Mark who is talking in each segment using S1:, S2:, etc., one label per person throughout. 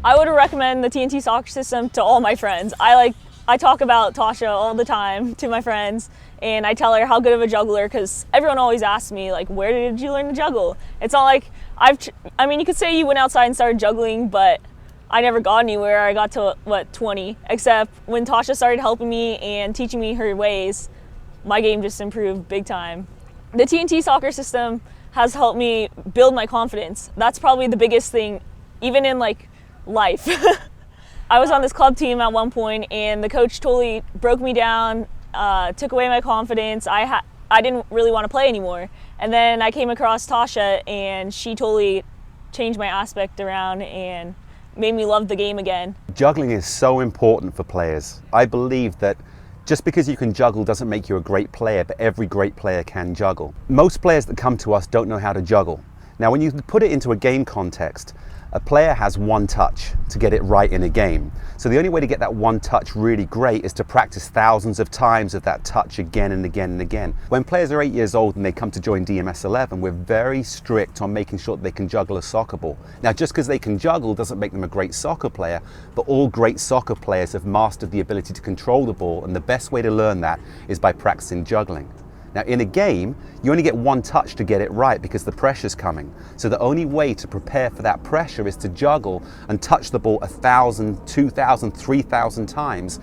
S1: I would recommend the TNT soccer system to all my friends. I talk about Tasha all the time to my friends, and I tell her how good of a juggler, because everyone always asks me, like, where did you learn to juggle? It's not like I mean, you could say you went outside and started juggling, but I never got anywhere. I got to, 20, except when Tasha started helping me and teaching me her ways, my game just improved big time. The TNT soccer system has helped me build my confidence. That's probably the biggest thing, even in life. I was on this club team at one point, and the coach totally broke me down, took away my confidence. I didn't really want to play anymore. And then I came across Tasha, and she totally changed my aspect around and made me love the game again.
S2: Juggling is so important for players. I believe that just because you can juggle doesn't make you a great player, but every great player can juggle. Most players that come to us don't know how to juggle. Now, when you put it into a game context, a player has one touch to get it right in a game. So the only way to get that one touch really great is to practice thousands of times of that touch again and again and again. When players are 8 years old and they come to join DMS 11, we're very strict on making sure that they can juggle a soccer ball. Now, just because they can juggle doesn't make them a great soccer player, but all great soccer players have mastered the ability to control the ball, and the best way to learn that is by practicing juggling. Now, in a game, you only get one touch to get it right because the pressure's coming. So the only way to prepare for that pressure is to juggle and touch the ball 1,000, 2,000, 3,000 times,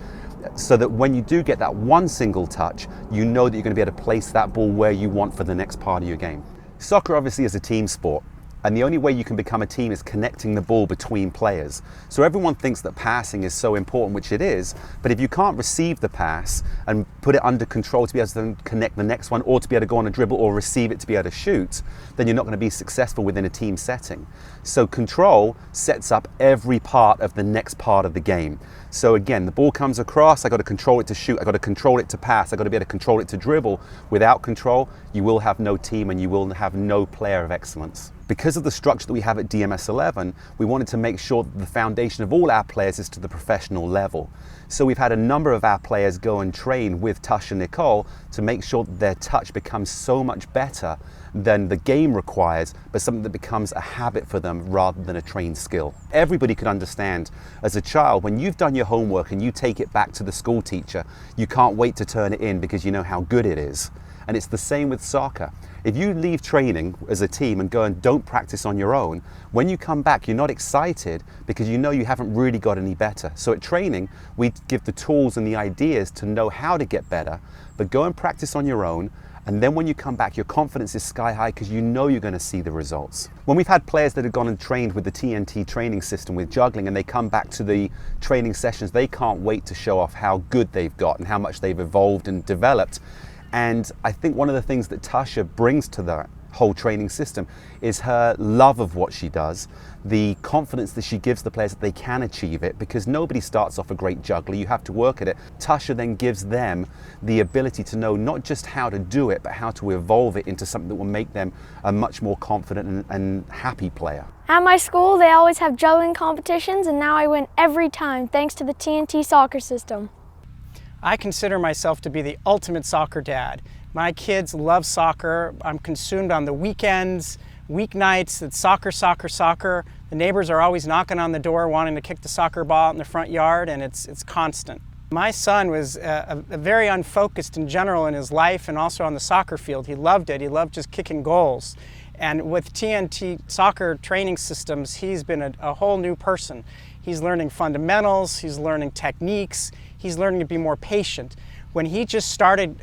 S2: so that when you do get that one single touch, you know that you're going to be able to place that ball where you want for the next part of your game. Soccer obviously is a team sport. And the only way you can become a team is connecting the ball between players. So everyone thinks that passing is so important, which it is, but if you can't receive the pass and put it under control to be able to then connect the next one, or to be able to go on a dribble or receive it to be able to shoot, then you're not going to be successful within a team setting. So control sets up every part of the next part of the game. So again, the ball comes across, I got to control it to shoot, I got to control it to pass, I got to be able to control it to dribble. Without control, you will have no team and you will have no player of excellence. Because of the structure that we have at DMS 11, we wanted to make sure that the foundation of all our players is to the professional level. So we've had a number of our players go and train with Tasha and Nicole to make sure that their touch becomes so much better than the game requires, but something that becomes a habit for them rather than a trained skill. Everybody could understand as a child, when you've done your homework and you take it back to the school teacher, you can't wait to turn it in because you know how good it is. And it's the same with soccer. If you leave training as a team and go and don't practice on your own, when you come back, you're not excited because you know you haven't really got any better. So at training, we give the tools and the ideas to know how to get better, but go and practice on your own. And then when you come back, your confidence is sky high because you know you're going to see the results. When we've had players that have gone and trained with the TNT training system with juggling, and they come back to the training sessions, they can't wait to show off how good they've got and how much they've evolved and developed. And I think one of the things that Tasha brings to that whole training system is her love of what she does, the confidence that she gives the players that they can achieve it, because nobody starts off a great juggler, you have to work at it. Tasha then gives them the ability to know not just how to do it, but how to evolve it into something that will make them a much more confident and happy player.
S3: At my school, they always have juggling competitions, and now I win every time thanks to the TNT soccer system.
S4: I consider myself to be the ultimate soccer dad. My kids love soccer. I'm consumed on the weekends, weeknights. It's soccer, soccer, soccer. The neighbors are always knocking on the door wanting to kick the soccer ball in the front yard, and it's constant. My son was very unfocused in general in his life and also on the soccer field. He loved it. He loved just kicking goals. And with TNT soccer training systems, he's been a whole new person. He's learning fundamentals, he's learning techniques, he's learning to be more patient. When he just started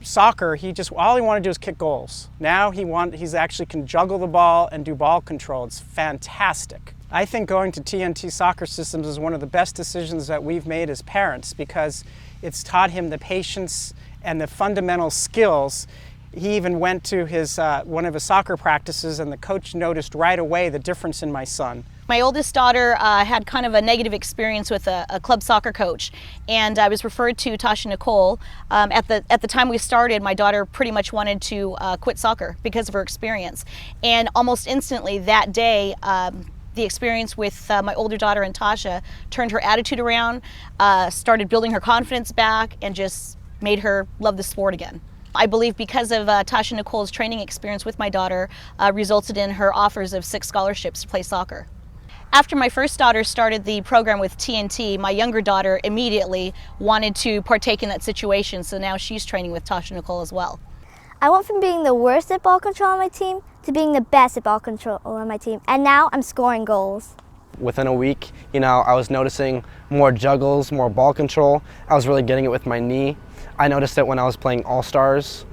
S4: soccer, all he wanted to do is kick goals. Now he's actually can juggle the ball and do ball control. It's fantastic. I think going to TNT soccer systems is one of the best decisions that we've made as parents, because it's taught him the patience and the fundamental skills. He even went to one of his soccer practices, and the coach noticed right away the difference in my son.
S5: My oldest daughter had kind of a negative experience with a club soccer coach, and I was referred to Tasha Nicole. At the time we started, my daughter pretty much wanted to quit soccer because of her experience, and almost instantly that day, the experience with my older daughter and Tasha turned her attitude around, started building her confidence back, and just made her love the sport again. I believe because of Tasha Nicole's training experience with my daughter resulted in her offers of 6 scholarships to play soccer. After my first daughter started the program with TNT, my younger daughter immediately wanted to partake in that situation, so now she's training with Tasha Nicole as well.
S3: I went from being the worst at ball control on my team to being the best at ball control on my team, and now I'm scoring goals.
S6: Within a week, I was noticing more juggles, more ball control. I was really getting it with my knee. I noticed it when I was playing All-Stars.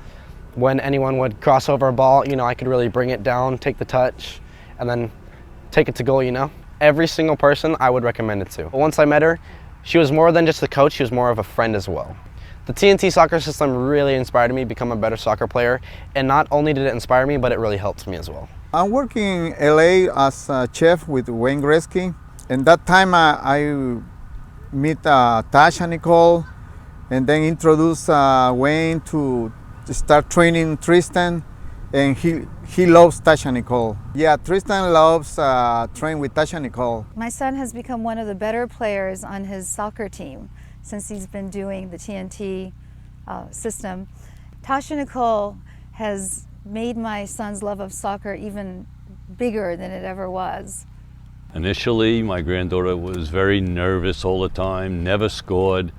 S6: When anyone would cross over a ball, I could really bring it down, take the touch, and then take it to goal, Every single person I would recommend it to. But once I met her, she was more than just a coach, she was more of a friend as well. The TNT soccer system really inspired me to become a better soccer player, and not only did it inspire me, but it really helped me as well.
S7: I'm working in LA as a chef with Wayne Gretzky, and that time I meet Tasha Nicole, and then introduce Wayne to start training Tristan, and he loves Tasha Nicole. Yeah, Tristan loves train with Tasha Nicole.
S8: My son has become one of the better players on his soccer team since he's been doing the TNT system. Tasha Nicole has made my son's love of soccer even bigger than it ever was.
S9: Initially, my granddaughter was very nervous all the time, never scored.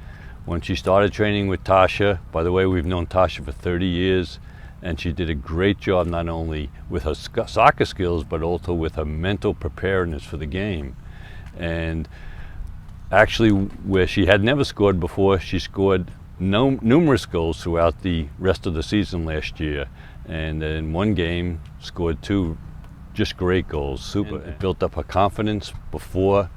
S9: When she started training with Tasha, by the way, we've known Tasha for 30 years, and she did a great job not only with her soccer skills, but also with her mental preparedness for the game. And actually, where she had never scored before, she scored numerous goals throughout the rest of the season last year. And in one game, scored 2 just great goals, super. It built up her confidence. Before,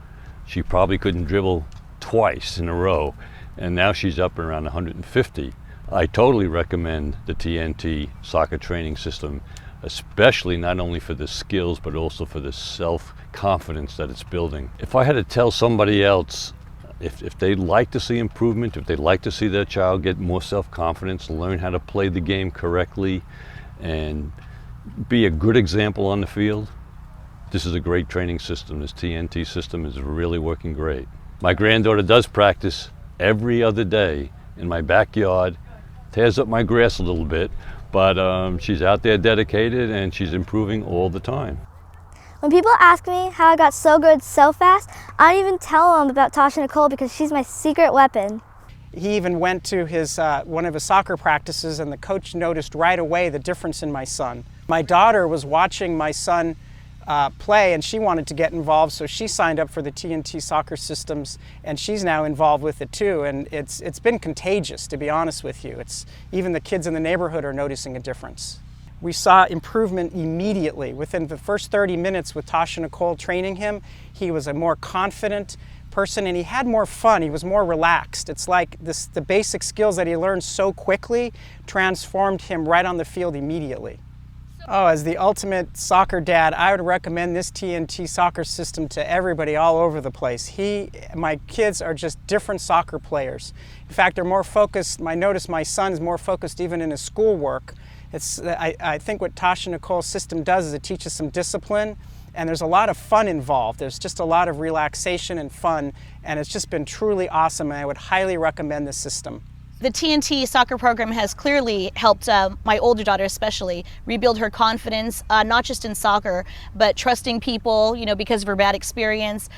S9: she probably couldn't dribble twice in a row, and now she's up around 150. I totally recommend the TNT soccer training system, especially not only for the skills, but also for the self-confidence that it's building. If I had to tell somebody else, if they'd like to see improvement, if they'd like to see their child get more self-confidence, learn how to play the game correctly, and be a good example on the field, this is a great training system. This TNT system is really working great. My granddaughter does practice every other day in my backyard, tears up my grass a little bit, but she's out there dedicated and she's improving all the time.
S3: When people ask me how I got so good so fast, I don't even tell them about Tasha Nicole because she's my secret weapon.
S4: He even went to his one of his soccer practices, and the coach noticed right away the difference in my son. My daughter was watching my son play, and she wanted to get involved, so she signed up for the TNT soccer systems, and she's now involved with it too. And it's been contagious, to be honest with you. Even the kids in the neighborhood are noticing a difference. We saw improvement immediately. Within the first 30 minutes with Tasha Nicole training him, he was a more confident person, and he had more fun. He was more relaxed. It's like the basic skills that he learned so quickly transformed him right on the field immediately. Oh, as the ultimate soccer dad, I would recommend this TNT soccer system to everybody all over the place. My kids are just different soccer players. In fact, they're more focused. I notice my son's more focused even in his schoolwork. I think what Tasha Nicole's system does is it teaches some discipline, and there's a lot of fun involved. There's just a lot of relaxation and fun, and it's just been truly awesome, and I would highly recommend this system.
S5: The TNT soccer program has clearly helped my older daughter especially rebuild her confidence, not just in soccer, but trusting people, because of her bad experience.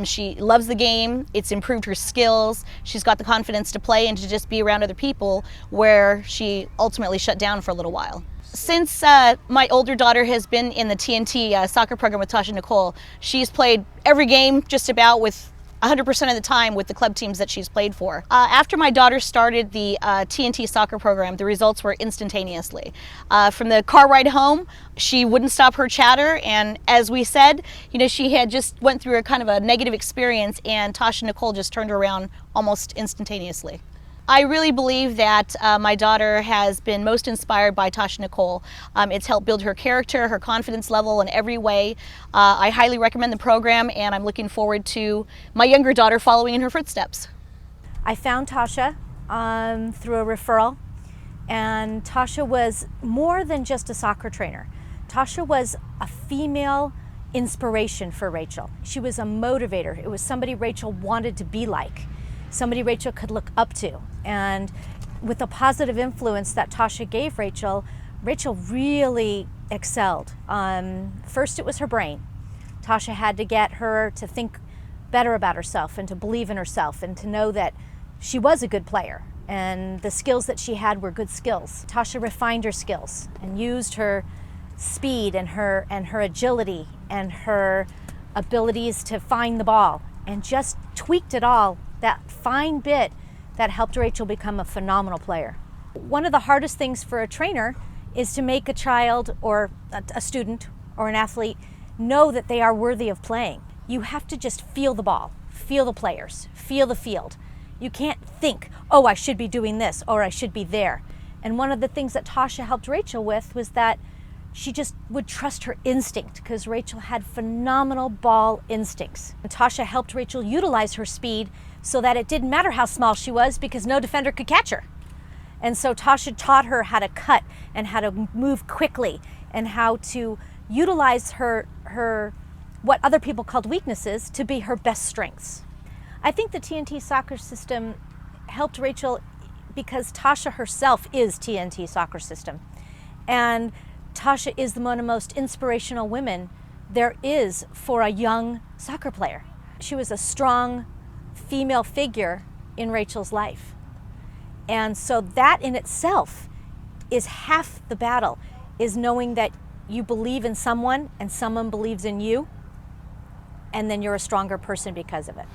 S5: She loves the game. It's improved her skills. She's got the confidence to play and to just be around other people, where she ultimately shut down for a little while. Since my older daughter has been in the TNT soccer program with Tasha Nicole, she's played every game just about with 100% of the time with the club teams that she's played for. After my daughter started the TNT soccer program, the results were instantaneously. From the car ride home, she wouldn't stop her chatter, and as we said, she had just went through a kind of a negative experience, and Tasha Nicole just turned her around almost instantaneously. I really believe that my daughter has been most inspired by Tasha Nicole. It's helped build her character, her confidence level in every way. I highly recommend the program, and I'm looking forward to my younger daughter following in her footsteps.
S10: I found Tasha through a referral, and Tasha was more than just a soccer trainer. Tasha was a female inspiration for Rachel. She was a motivator. It was somebody Rachel wanted to be like, somebody Rachel could look up to. And with the positive influence that Tasha gave Rachel, Rachel really excelled. First it was her brain. Tasha had to get her to think better about herself and to believe in herself and to know that she was a good player and the skills that she had were good skills. Tasha refined her skills and used her speed and her agility and her abilities to find the ball and just tweaked it all, that fine bit that helped Rachel become a phenomenal player. One of the hardest things for a trainer is to make a child or a student or an athlete know that they are worthy of playing. You have to just feel the ball, feel the players, feel the field. You can't think, oh, I should be doing this or I should be there. And one of the things that Tasha helped Rachel with was that she just would trust her instinct, because Rachel had phenomenal ball instincts. And Tasha helped Rachel utilize her speed so that it didn't matter how small she was because no defender could catch her. And so Tasha taught her how to cut and how to move quickly and how to utilize her what other people called weaknesses to be her best strengths. I think the TNT soccer system helped Rachel because Tasha herself is TNT soccer system. And Tasha is one of the most inspirational women there is for a young soccer player. She was a strong female figure in Rachel's life. And so that in itself is half the battle, is knowing that you believe in someone and someone believes in you, and then you're a stronger person because of it.